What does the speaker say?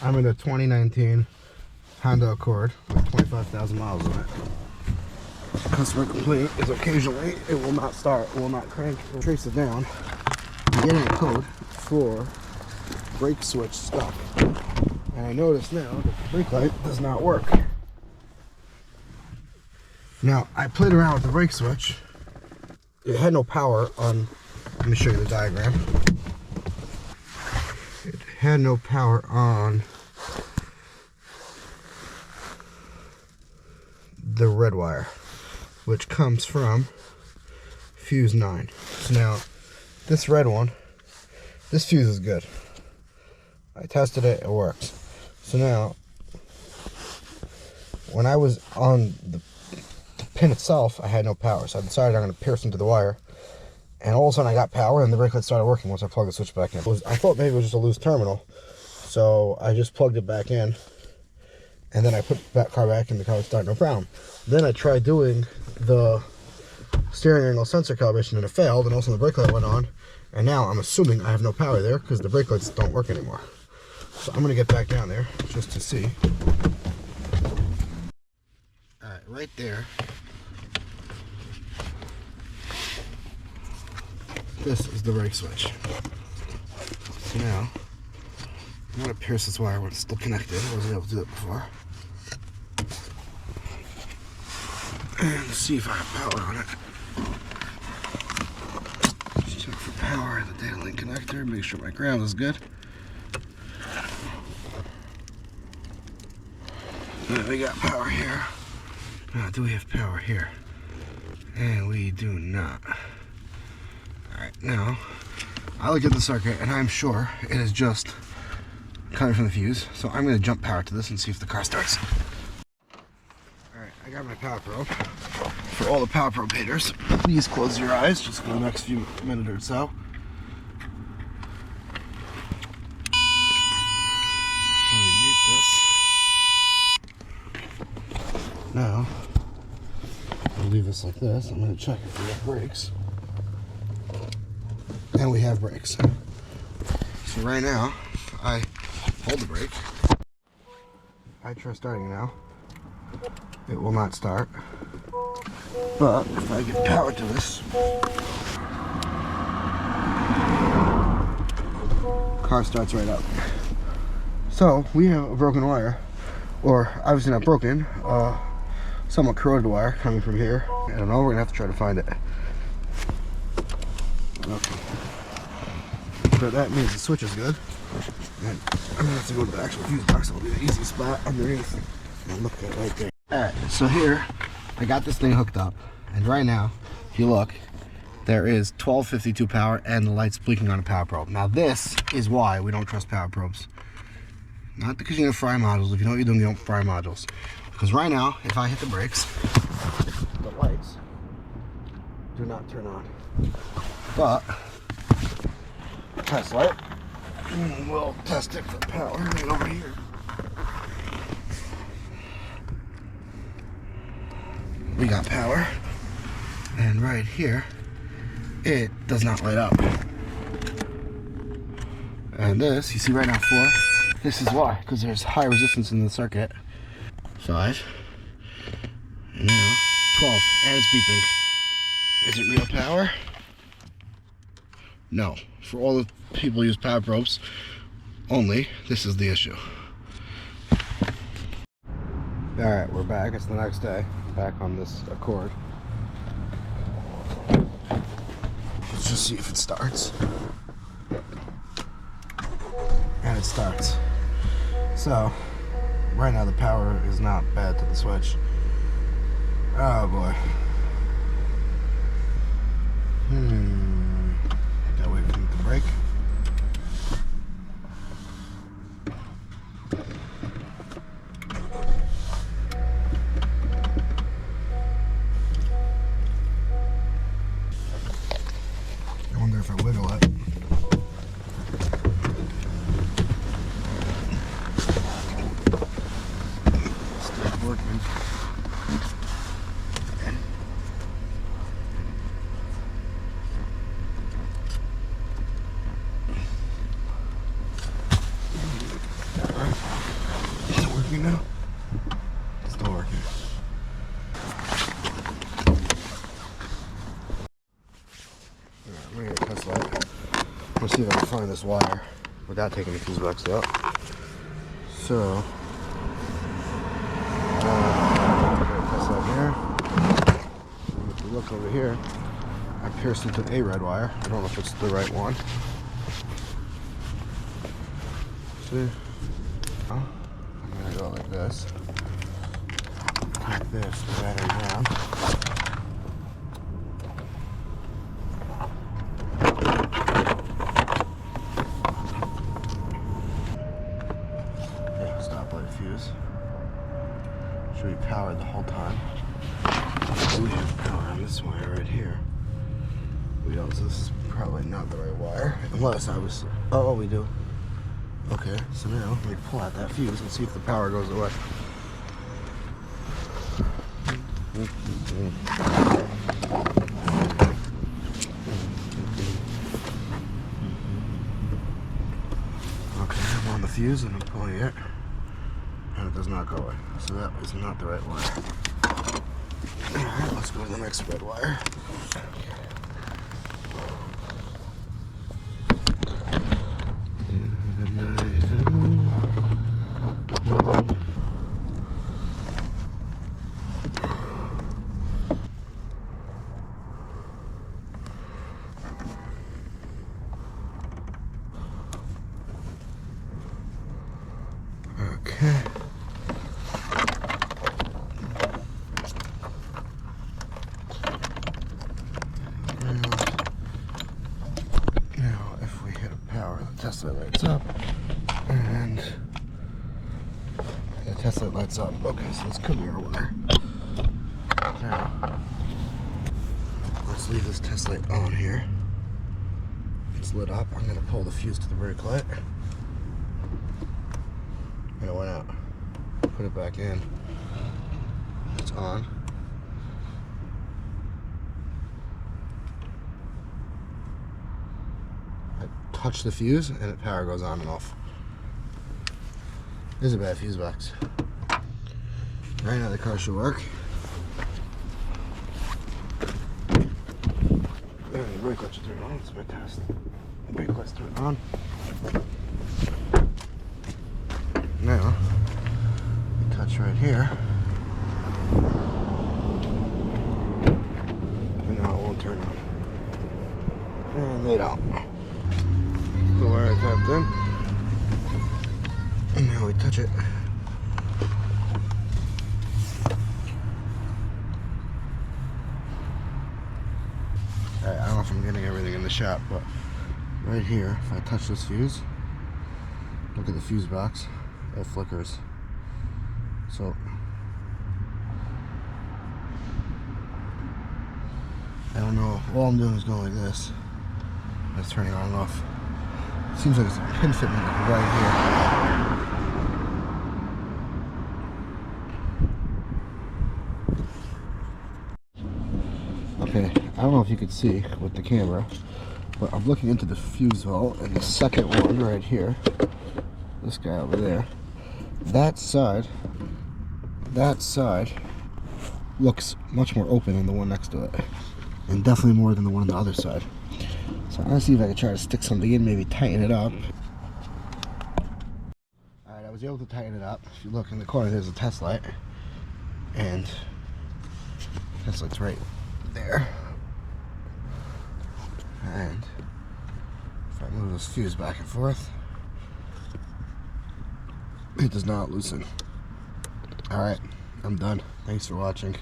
I'm in a 2019 Honda Accord with 25,000 miles on it. Customer complaint is occasionally it will not start, it will not crank. We'll trace it down. I'm getting a code for brake switch stuff. And I notice now that the brake light does not work. Now, I played around with the brake switch. It had no power on, let me show you the diagram. It had no power on the red wire, which comes from fuse 9. So now, this red one, this fuse is good. I tested it, it works. So now, when I was on the pin itself, I had no power. So I decided I'm going to pierce into the wire. And all of a sudden I got power and the brake light started working once I plugged the switch back in. I thought maybe it was just a loose terminal. So I just plugged it back in. And then I put that car back in, the car would start, no problem. Then I tried doing the steering angle sensor calibration and it failed. And also the brake light went on. And now I'm assuming I have no power there because the brake lights don't work anymore. So I'm going to get back down there just to see. Alright, right there. This is the brake switch. So now, I'm going to pierce this wire when it's still connected. I wasn't able to do it before. And see if I have power on it. Just check for power at the data link connector. Make sure my ground is good. And we got power here. Now, do we have power here? And we do not. Alright, now, I look at the circuit and I'm sure it is just coming from the fuse. So I'm going to jump power to this and see if the car starts. Alright, I got my power probe. For all the power probe haters, please close your eyes just for the next few minutes or so. Now, I'll leave this like this. I'm going to check if we have brakes. And we have brakes. So right now, I hold the brake. I try starting now. It will not start. But if I give power to this, car starts right up. So we have a broken wire, or obviously not broken, somewhat corroded wire coming from here. I don't know, we're gonna have to try to find it. Okay. So that means the switch is good. And I'm gonna have to go to the actual fuse box. It'll be the easy spot underneath. And look at it right there. Alright, so here I got this thing hooked up, and right now, if you look, there is 1252 power and the light's blinking on a power probe. Now this is why we don't trust power probes. Not because you're gonna fry modules. If you know what you're doing, you don't fry modules. Because right now, if I hit the brakes, the lights do not turn on. But test light, we'll test it for power right over here. We got power, and right here, it does not light up. And this, you see right now 4, this is why, because there's high resistance in the circuit. 5, and now 12, and it's beeping. Is it real power? No. For all the people who use power probes only, this is the issue. Alright, we're back. It's the next day. Back on this Accord. Let's just see if it starts. And it starts. So, right now the power is not bad to the switch. Oh boy. Gotta wait for it to break. I wonder if I wiggle it. Still working. working now? It's still working. Alright, I'm gonna get a test light. Let's see if I can find this wire without taking the fuse box out. So, test light here. And if you look over here, I pierced into a red wire. I don't know if it's the right one. See? I'm gonna go like this. Like this, the battery down. Yeah, stoplight fuse. Should be powered the whole time. We have power on this wire right here. We also, this is probably not the right wire. Unless I was, oh, we do. Okay, so now let me pull out that fuse and see if the power goes away. Okay, I'm on the fuse and I'm pulling it, and it does not go away. So that is not the right wire. Alright, let's go to the next red wire. Okay. Now, if we hit a power, the test light lights up, and the test light lights up. Okay, so this could be our wire. Now, let's leave this test light on here. It's lit up. I'm going to pull the fuse to the brake light. And it went out. Put it back in. It's on. I touch the fuse and the power goes on and off. This is a bad fuse box. Right now the car should work. There, the brake light should turn on. It's my test. The brake light's turned on. Now, we touch right here. And now it won't turn on. And they don't. The wire I tapped in. And now we touch it. Alright, I don't know if I'm getting everything in the shot, but right here, if I touch this fuse, look at the fuse box. It flickers. So I don't know. All I'm doing is going like this. It's turning on and off. It seems like it's a pin fitment right here. Okay, I don't know if you could see with the camera, but I'm looking into the fuse vault, and the second one right here, this guy over there, that side looks much more open than the one next to it, and definitely more than the one on the other side. So I'm gonna see if I can try to stick something in, maybe tighten it up. Alright, I was able to tighten it up. If you look in the corner, there's a test light, and test light's right there. And if I move this fuse back and forth, it does not loosen. Alright, I'm done. Thanks for watching.